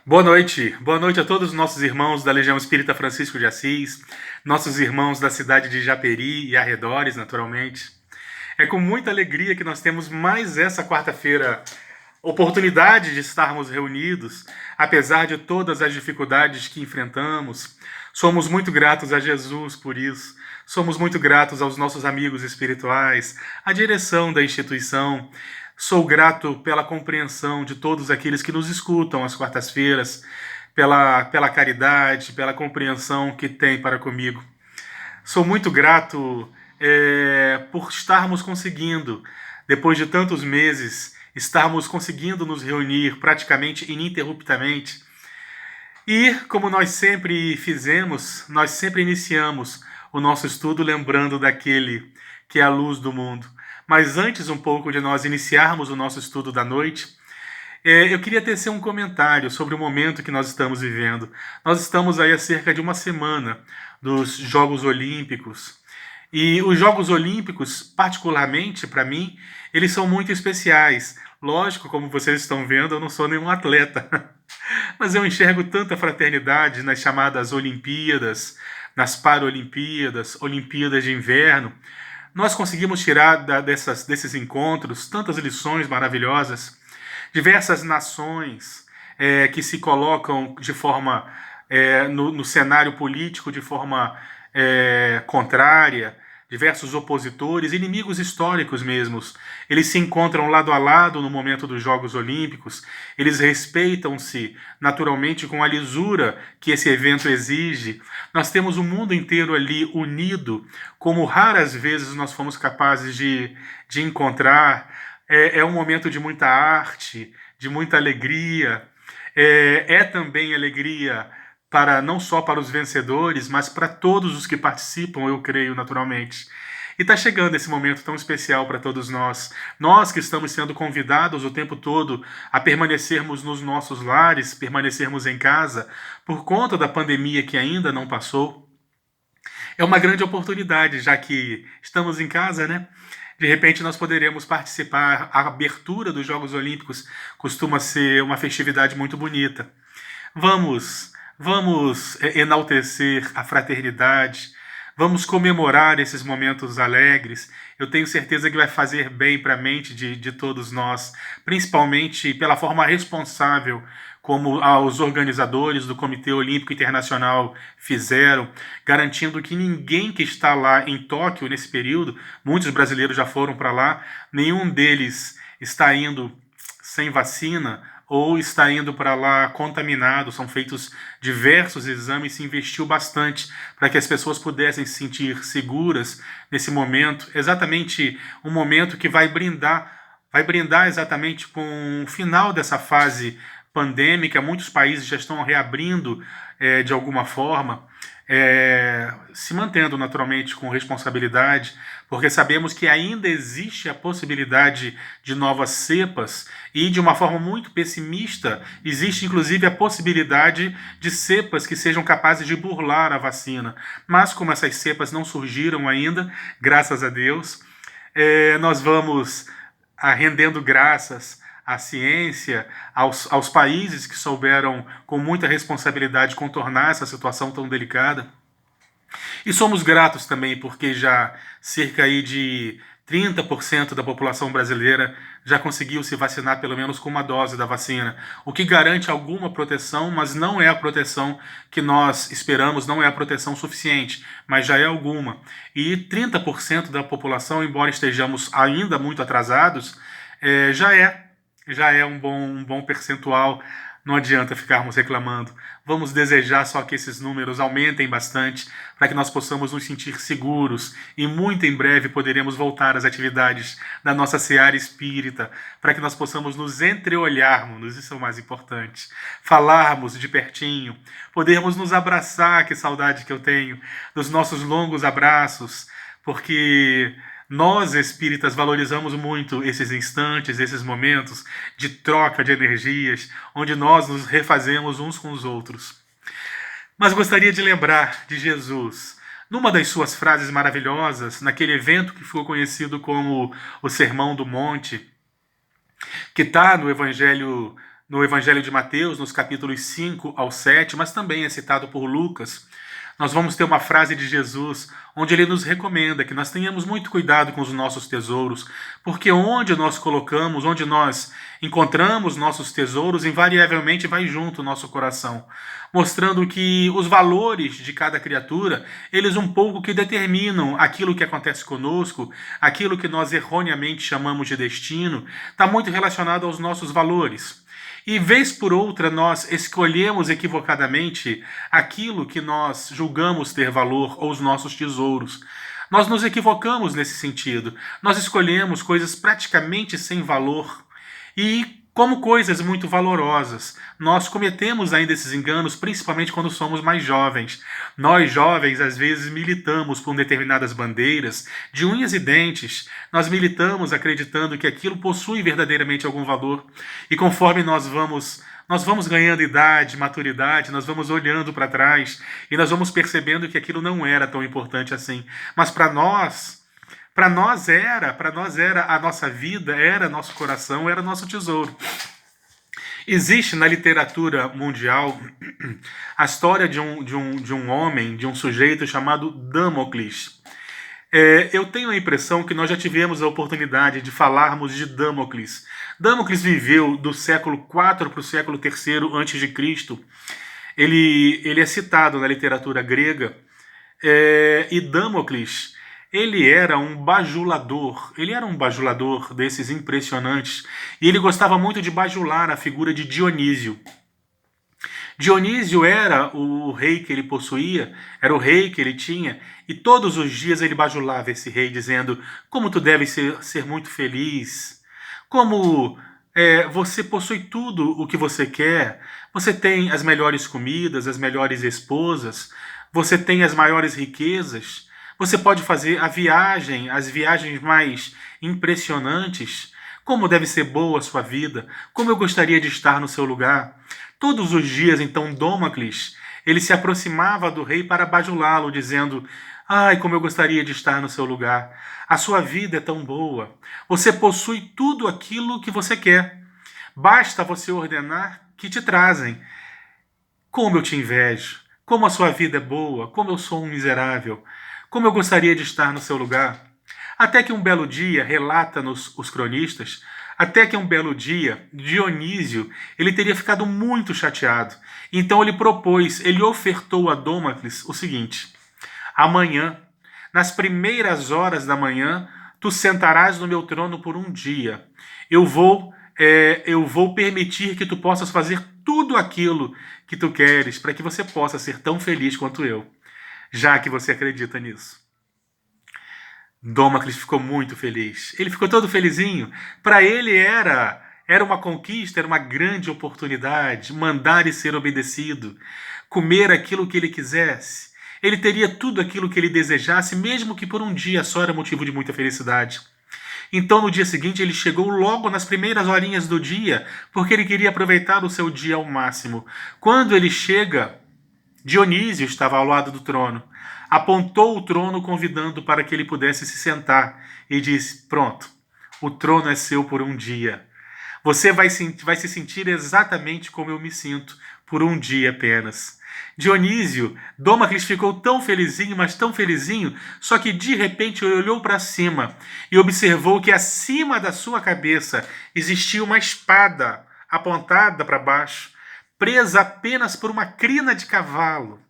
Boa noite a todos os nossos irmãos da Legião Espírita Francisco de Assis, nossos irmãos da cidade de Japeri e arredores, naturalmente. É com muita alegria que nós temos mais essa quarta-feira oportunidade de estarmos reunidos, apesar de todas as dificuldades que enfrentamos. Somos muito gratos a Jesus por isso. Somos muito gratos aos nossos amigos espirituais, à direção da instituição. Sou grato pela compreensão de todos aqueles que nos escutam às quartas-feiras, pela caridade, pela compreensão que tem para comigo. Sou muito grato por estarmos conseguindo, depois de tantos meses, estarmos conseguindo nos reunir praticamente ininterruptamente. E, como nós sempre fizemos, nós sempre iniciamos o nosso estudo lembrando daquele que é a luz do mundo. Mas antes um pouco de nós iniciarmos o nosso estudo da noite, eu queria tecer um comentário sobre o momento que nós estamos vivendo. Nós estamos aí há cerca de uma semana dos Jogos Olímpicos. E os Jogos Olímpicos, particularmente para mim, eles são muito especiais. Lógico, como vocês estão vendo, eu não sou nenhum atleta. Mas eu enxergo tanta fraternidade nas chamadas Olimpíadas, nas Paralimpíadas, Olimpíadas de Inverno. Nós conseguimos tirar desses encontros tantas lições maravilhosas, diversas nações que se colocam de forma no cenário político de forma contrária, diversos opositores, inimigos históricos mesmos. Eles se encontram lado a lado no momento dos Jogos Olímpicos, eles respeitam-se naturalmente com a lisura que esse evento exige. Nós temos o mundo inteiro ali unido, como raras vezes nós fomos capazes de encontrar. É um momento de muita arte, de muita alegria. É também alegria para não só para os vencedores, mas para todos os que participam, eu creio, naturalmente. E está chegando esse momento tão especial para todos nós. Nós que estamos sendo convidados o tempo todo a permanecermos nos nossos lares, permanecermos em casa, por conta da pandemia que ainda não passou. É uma grande oportunidade, já que estamos em casa, né? De repente nós poderemos participar. A abertura dos Jogos Olímpicos costuma ser uma festividade muito bonita. Vamos enaltecer a fraternidade, vamos comemorar esses momentos alegres. Eu tenho certeza que vai fazer bem para a mente de todos nós, principalmente pela forma responsável como os organizadores do Comitê Olímpico Internacional fizeram, garantindo que ninguém que está lá em Tóquio nesse período, muitos brasileiros já foram para lá, nenhum deles está indo sem vacina ou está indo para lá contaminado. São feitos diversos exames, se investiu bastante para que as pessoas pudessem se sentir seguras nesse momento, exatamente um momento que vai brindar exatamente com o final dessa fase pandêmica. Muitos países já estão reabrindo de alguma forma, se mantendo naturalmente com responsabilidade, porque sabemos que ainda existe a possibilidade de novas cepas e, de uma forma muito pessimista, existe inclusive a possibilidade de cepas que sejam capazes de burlar a vacina. Mas como essas cepas não surgiram ainda, graças a Deus, nós vamos rendendo graças à ciência, aos países que souberam com muita responsabilidade contornar essa situação tão delicada. E somos gratos também porque já cerca aí de 30% da população brasileira já conseguiu se vacinar pelo menos com uma dose da vacina, o que garante alguma proteção, mas não é a proteção que nós esperamos, não é a proteção suficiente, mas já é alguma. E 30% da população, embora estejamos ainda muito atrasados, já é um bom percentual. Não adianta ficarmos reclamando. Vamos desejar só que esses números aumentem bastante para que nós possamos nos sentir seguros e muito em breve poderemos voltar às atividades da nossa seara espírita, para que nós possamos nos entreolharmos, isso é o mais importante, falarmos de pertinho, podermos nos abraçar, que saudade que eu tenho dos nossos longos abraços, porque nós espíritas valorizamos muito esses instantes, esses momentos de troca de energias, onde nós nos refazemos uns com os outros. Mas gostaria de lembrar de Jesus, numa das suas frases maravilhosas, naquele evento que ficou conhecido como o Sermão do Monte, que está no Evangelho no Evangelho de Mateus, nos capítulos 5 ao 7, mas também é citado por Lucas. Nós vamos ter uma frase de Jesus onde ele nos recomenda que nós tenhamos muito cuidado com os nossos tesouros, porque onde nós colocamos, onde nós encontramos nossos tesouros, invariavelmente vai junto o nosso coração, mostrando que os valores de cada criatura, eles um pouco que determinam aquilo que acontece conosco, aquilo que nós erroneamente chamamos de destino, está muito relacionado aos nossos valores. E vez por outra nós escolhemos equivocadamente aquilo que nós julgamos ter valor ou os nossos tesouros. Nós nos equivocamos nesse sentido. Nós escolhemos coisas praticamente sem valor e como coisas muito valorosas. Nós cometemos ainda esses enganos, principalmente quando somos mais jovens. Nós, jovens, às vezes militamos por determinadas bandeiras, de unhas e dentes. Nós militamos acreditando que aquilo possui verdadeiramente algum valor. E conforme nós vamos ganhando idade, maturidade, nós vamos olhando para trás e nós vamos percebendo que aquilo não era tão importante assim. Mas para nós era a nossa vida, era nosso coração, era nosso tesouro. Existe na literatura mundial a história de um homem, de um sujeito chamado Damocles. Eu tenho a impressão que nós já tivemos a oportunidade de falarmos de Damocles. Damocles viveu do século IV para o século III a.C. Ele é citado na literatura grega, e Damocles, ele era um bajulador desses impressionantes, e ele gostava muito de bajular a figura de Dionísio. Dionísio era o rei que ele possuía, era o rei que ele tinha, e todos os dias ele bajulava esse rei, dizendo: como tu deves ser muito feliz, como você possui tudo o que você quer, você tem as melhores comidas, as melhores esposas, você tem as maiores riquezas, você pode fazer as viagens mais impressionantes. Como deve ser boa a sua vida, como eu gostaria de estar no seu lugar. Todos os dias, então, Damocles, ele se aproximava do rei para bajulá-lo, dizendo: ai, como eu gostaria de estar no seu lugar. A sua vida é tão boa. Você possui tudo aquilo que você quer. Basta você ordenar que te trazem. Como eu te invejo. Como a sua vida é boa. Como eu sou um miserável. Como eu gostaria de estar no seu lugar. Até que um belo dia, relata-nos os cronistas, até que um belo dia, Dionísio, ele teria ficado muito chateado. Então ele ofertou a Damocles o seguinte: amanhã, nas primeiras horas da manhã, tu sentarás no meu trono por um dia. Eu vou permitir que tu possas fazer tudo aquilo que tu queres, para que você possa ser tão feliz quanto eu, já que você acredita nisso. Damocles ficou muito feliz. Ele ficou todo felizinho. Para ele era uma conquista, era uma grande oportunidade, mandar e ser obedecido, comer aquilo que ele quisesse. Ele teria tudo aquilo que ele desejasse, mesmo que por um dia só era motivo de muita felicidade. Então, no dia seguinte, ele chegou logo nas primeiras horinhas do dia, porque ele queria aproveitar o seu dia ao máximo. Quando ele chega, Dionísio estava ao lado do trono. Apontou o trono convidando para que ele pudesse se sentar e disse: pronto, o trono é seu por um dia. Você vai se sentir exatamente como eu me sinto, por um dia apenas. Damocles ficou tão felizinho, mas tão felizinho, só que de repente ele olhou para cima e observou que acima da sua cabeça existia uma espada apontada para baixo, presa apenas por uma crina de cavalo.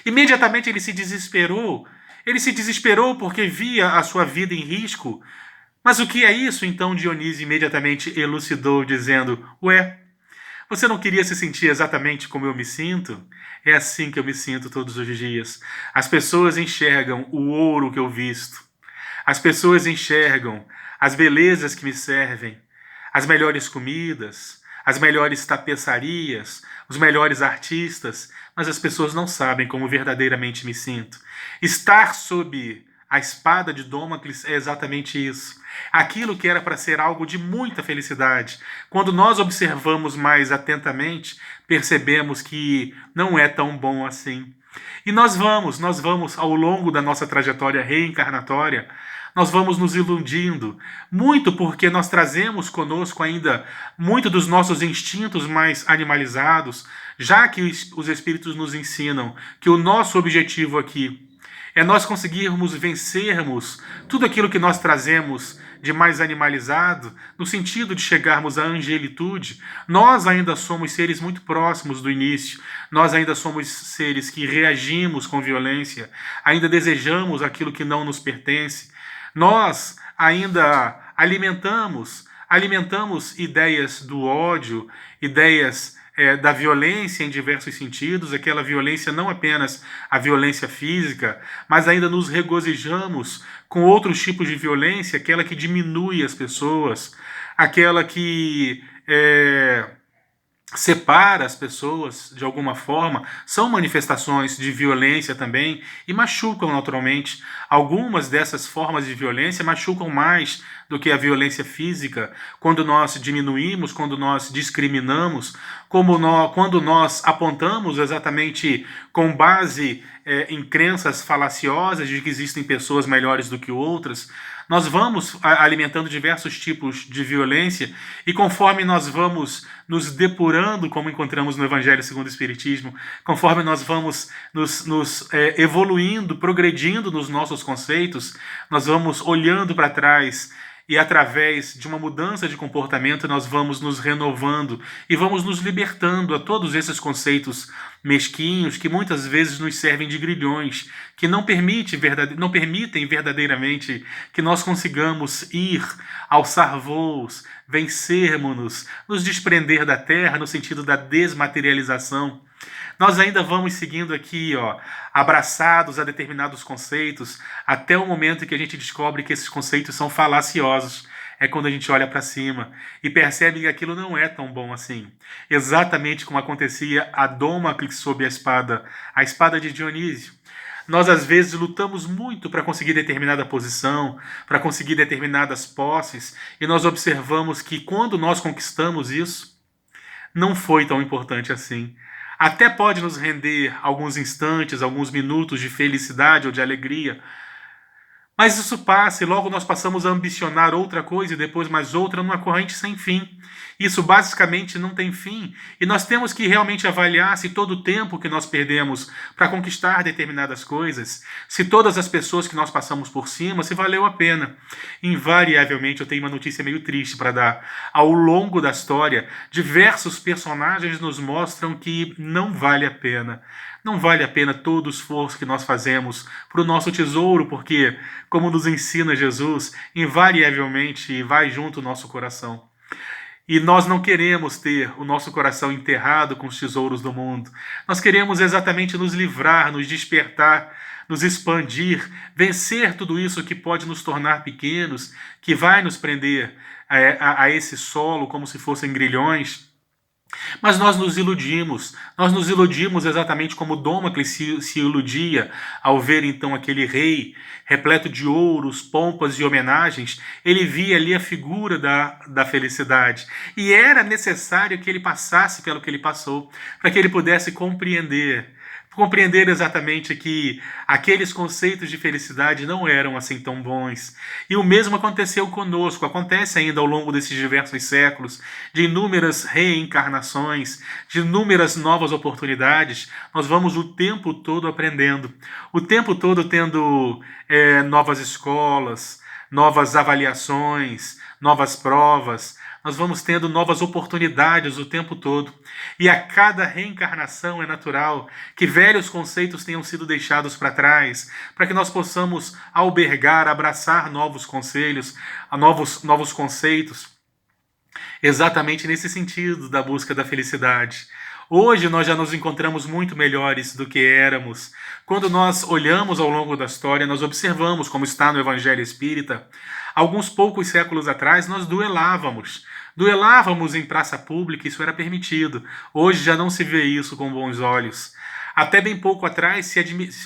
Imediatamente ele se desesperou. Ele se desesperou porque via a sua vida em risco. Mas o que é isso? Então Dionísio imediatamente elucidou, dizendo: ué, você não queria se sentir exatamente como eu me sinto? É assim que eu me sinto todos os dias. As pessoas enxergam o ouro que eu visto. As pessoas enxergam as belezas que me servem, as melhores comidas, as melhores tapeçarias, os melhores artistas, mas as pessoas não sabem como verdadeiramente me sinto. Estar sob a espada de Damocles é exatamente isso. Aquilo que era para ser algo de muita felicidade, quando nós observamos mais atentamente, percebemos que não é tão bom assim. E nós vamos ao longo da nossa trajetória reencarnatória, nós vamos nos iludindo, muito porque nós trazemos conosco ainda muito dos nossos instintos mais animalizados, já que os Espíritos nos ensinam que o nosso objetivo aqui é nós conseguirmos vencermos tudo aquilo que nós trazemos de mais animalizado, no sentido de chegarmos à angelitude. Nós ainda somos seres muito próximos do início, nós ainda somos seres que reagimos com violência, ainda desejamos aquilo que não nos pertence, nós ainda alimentamos ideias do ódio, ideias da violência em diversos sentidos, aquela violência não apenas a violência física, mas ainda nos regozijamos com outros tipos de violência, aquela que diminui as pessoas, aquela que separa as pessoas de alguma forma, são manifestações de violência também e machucam naturalmente. Algumas dessas formas de violência machucam mais do que a violência física, quando nós diminuímos, quando nós discriminamos, quando nós apontamos exatamente com base em crenças falaciosas de que existem pessoas melhores do que outras. Nós vamos alimentando diversos tipos de violência e conforme nós vamos nos depurando, como encontramos no Evangelho segundo o Espiritismo, conforme nós vamos nos evoluindo, progredindo nos nossos conceitos, nós vamos olhando para trás e através de uma mudança de comportamento nós vamos nos renovando e vamos nos libertando a todos esses conceitos mesquinhos que muitas vezes nos servem de grilhões, que não permitem verdadeiramente que nós consigamos ir, alçar voos, vencermos-nos, nos desprender da terra no sentido da desmaterialização. Nós ainda vamos seguindo aqui, abraçados a determinados conceitos, até o momento em que a gente descobre que esses conceitos são falaciosos. É quando a gente olha para cima e percebe que aquilo não é tão bom assim. Exatamente como acontecia a Dômacles sob a espada de Dionísio. Nós, às vezes, lutamos muito para conseguir determinada posição, para conseguir determinadas posses, e nós observamos que quando nós conquistamos isso, não foi tão importante assim. Até pode nos render alguns instantes, alguns minutos de felicidade ou de alegria, mas isso passa e logo nós passamos a ambicionar outra coisa e depois mais outra numa corrente sem fim. Isso basicamente não tem fim e nós temos que realmente avaliar se todo o tempo que nós perdemos para conquistar determinadas coisas, se todas as pessoas que nós passamos por cima, se valeu a pena. Invariavelmente eu tenho uma notícia meio triste para dar. Ao longo da história, diversos personagens nos mostram que não vale a pena. Não vale a pena todo o esforço que nós fazemos para o nosso tesouro, porque, como nos ensina Jesus, invariavelmente vai junto o nosso coração. E nós não queremos ter o nosso coração enterrado com os tesouros do mundo. Nós queremos exatamente nos livrar, nos despertar, nos expandir, vencer tudo isso que pode nos tornar pequenos, que vai nos prender a esse solo como se fossem grilhões. Mas nós nos iludimos exatamente como Dômacles se iludia ao ver então aquele rei repleto de ouros, pompas e homenagens. Ele via ali a figura da felicidade e era necessário que ele passasse pelo que ele passou para que ele pudesse compreender exatamente que aqueles conceitos de felicidade não eram assim tão bons. E o mesmo aconteceu conosco, acontece ainda ao longo desses diversos séculos, de inúmeras reencarnações, de inúmeras novas oportunidades, nós vamos o tempo todo aprendendo, o tempo todo tendo novas escolas, novas avaliações, novas provas, nós vamos tendo novas oportunidades o tempo todo. E a cada reencarnação é natural que velhos conceitos tenham sido deixados para trás, para que nós possamos albergar, abraçar novos conselhos, novos conceitos, exatamente nesse sentido da busca da felicidade. Hoje nós já nos encontramos muito melhores do que éramos. Quando nós olhamos ao longo da história, nós observamos, como está no Evangelho Espírita, alguns poucos séculos atrás nós duelávamos. Duelávamos em praça pública, isso era permitido. Hoje já não se vê isso com bons olhos. Até bem pouco atrás,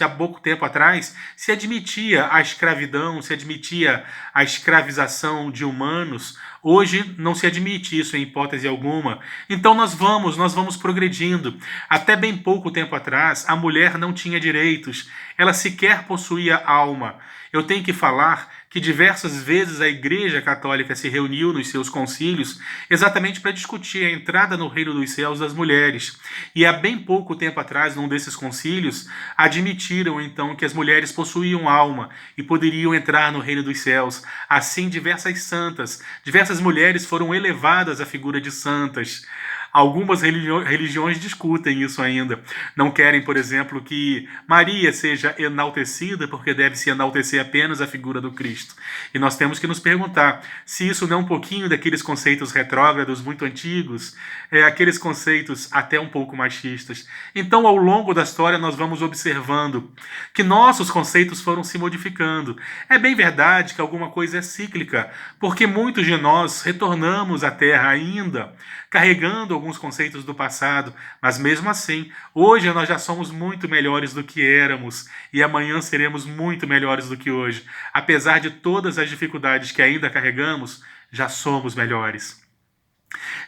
há pouco tempo atrás, se admitia a escravidão, se admitia a escravização de humanos, Hoje não se admite isso em hipótese alguma. Então nós vamos progredindo. Até bem pouco tempo atrás, a mulher não tinha direitos, ela sequer possuía alma. Eu tenho que falar que diversas vezes a Igreja Católica se reuniu nos seus concílios exatamente para discutir a entrada no reino dos céus das mulheres. E há bem pouco tempo atrás, num desses concílios, admitiram então que as mulheres possuíam alma e poderiam entrar no reino dos céus. Assim, diversas santas, diversas mulheres foram elevadas à figura de santas. Algumas religiões discutem isso ainda. Não querem, por exemplo, que Maria seja enaltecida, porque deve se enaltecer apenas a figura do Cristo. E nós temos que nos perguntar se isso não é um pouquinho daqueles conceitos retrógrados muito antigos, aqueles conceitos até um pouco machistas. Então, ao longo da história, nós vamos observando que nossos conceitos foram se modificando. É bem verdade que alguma coisa é cíclica, porque muitos de nós retornamos à Terra ainda, carregando alguns conceitos do passado, mas mesmo assim, hoje nós já somos muito melhores do que éramos e amanhã seremos muito melhores do que hoje. Apesar de todas as dificuldades que ainda carregamos, já somos melhores.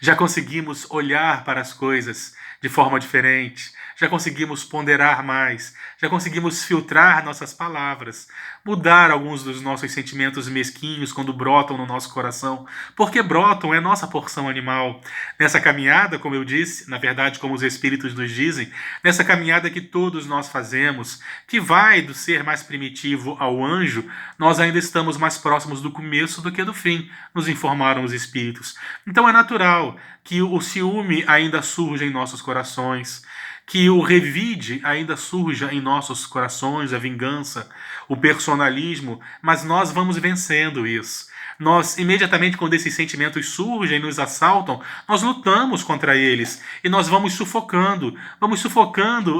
Já conseguimos olhar para as coisas de forma diferente, já conseguimos ponderar mais, já conseguimos filtrar nossas palavras, mudar alguns dos nossos sentimentos mesquinhos quando brotam no nosso coração, porque brotam é nossa porção animal. Nessa caminhada, como eu disse, na verdade, como os Espíritos nos dizem, nessa caminhada que todos nós fazemos, que vai do ser mais primitivo ao anjo, nós ainda estamos mais próximos do começo do que do fim, nos informaram os Espíritos. Então é natural que o ciúme ainda surja em nossos corações, que o revide ainda surja em nossos corações, a vingança, o personalismo, mas nós vamos vencendo isso. Nós, imediatamente quando esses sentimentos surgem e nos assaltam, nós lutamos contra eles e nós vamos sufocando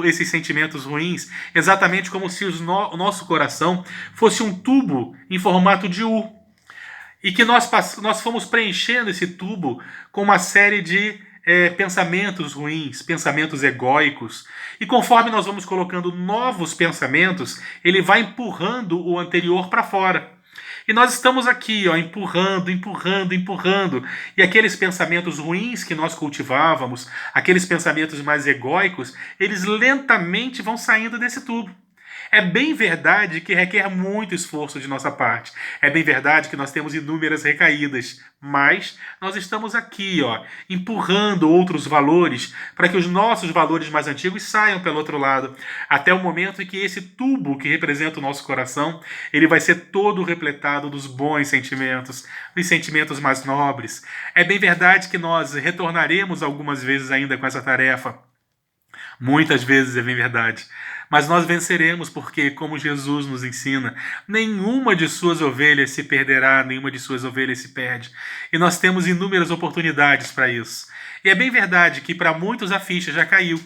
esses sentimentos ruins, exatamente como se o nosso coração fosse um tubo em formato de U. E que nós fomos preenchendo esse tubo com uma série de pensamentos ruins, pensamentos egóicos. E conforme nós vamos colocando novos pensamentos, ele vai empurrando o anterior para fora. E nós estamos aqui, ó, empurrando, empurrando, empurrando. E aqueles pensamentos ruins que nós cultivávamos, aqueles pensamentos mais egóicos, eles lentamente vão saindo desse tubo. É bem verdade que requer muito esforço de nossa parte. É bem verdade que nós temos inúmeras recaídas. Mas nós estamos aqui, ó, empurrando outros valores para que os nossos valores mais antigos saiam pelo outro lado. Até o momento em que esse tubo que representa o nosso coração, ele vai ser todo repletado dos bons sentimentos, dos sentimentos mais nobres. É bem verdade que nós retornaremos algumas vezes ainda com essa tarefa. Muitas vezes é bem verdade. Mas nós venceremos porque, como Jesus nos ensina, nenhuma de suas ovelhas se perderá, nenhuma de suas ovelhas se perde. E nós temos inúmeras oportunidades para isso. E é bem verdade que para muitos a ficha já caiu.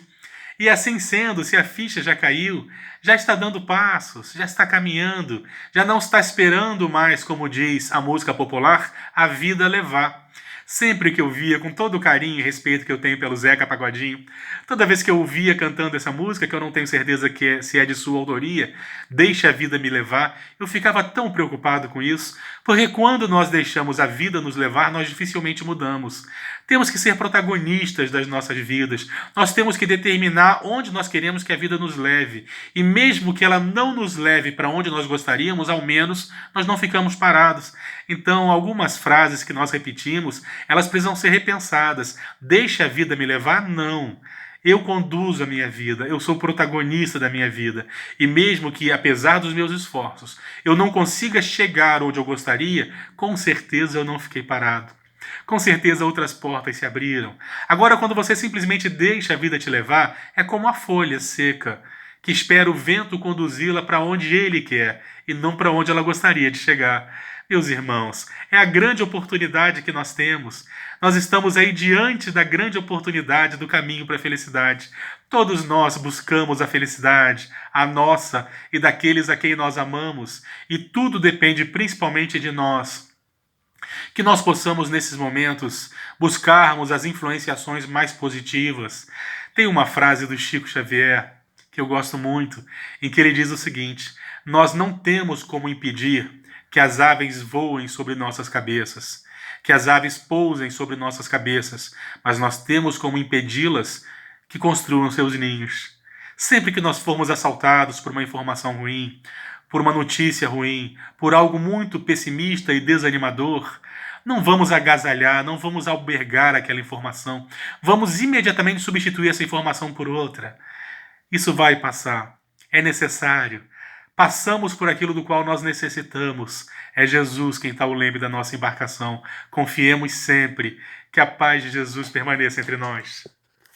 E assim sendo, se a ficha já caiu, já está dando passos, já está caminhando, já não está esperando mais, como diz a música popular, a vida levar. Sempre que eu via, com todo o carinho e respeito que eu tenho pelo Zeca Pagodinho, toda vez que eu ouvia cantando essa música, que eu não tenho certeza se é de sua autoria, Deixa a Vida Me Levar, eu ficava tão preocupado com isso, porque quando nós deixamos a vida nos levar, nós dificilmente mudamos. Temos que ser protagonistas das nossas vidas, nós temos que determinar onde nós queremos que a vida nos leve, e mesmo que ela não nos leve para onde nós gostaríamos, ao menos nós não ficamos parados. Então, algumas frases que nós repetimos, elas precisam ser repensadas. Deixa a vida me levar? Não. Eu conduzo a minha vida, eu sou protagonista da minha vida. E mesmo que, apesar dos meus esforços, eu não consiga chegar onde eu gostaria, com certeza eu não fiquei parado. Com certeza outras portas se abriram. Agora, quando você simplesmente deixa a vida te levar, é como a folha seca, que espera o vento conduzi-la para onde ele quer, e não para onde ela gostaria de chegar. Meus irmãos, é a grande oportunidade que nós temos. Nós estamos aí diante da grande oportunidade do caminho para a felicidade. Todos nós buscamos a felicidade, a nossa e daqueles a quem nós amamos, e tudo depende principalmente de nós. Que nós possamos, nesses momentos, buscarmos as influenciações mais positivas. Tem uma frase do Chico Xavier, que eu gosto muito, em que ele diz o seguinte: nós não temos como impedir que as aves voem sobre nossas cabeças. que as aves pousem sobre nossas cabeças, mas nós temos como impedi-las que construam seus ninhos. Sempre que nós formos assaltados por uma informação ruim, por uma notícia ruim, por algo muito pessimista e desanimador, não vamos agasalhar, não vamos albergar aquela informação. Vamos imediatamente substituir essa informação por outra. Isso vai passar. É necessário. Passamos por aquilo do qual nós necessitamos. É Jesus quem está o leme da nossa embarcação. Confiemos sempre. Que a paz de Jesus permaneça entre nós.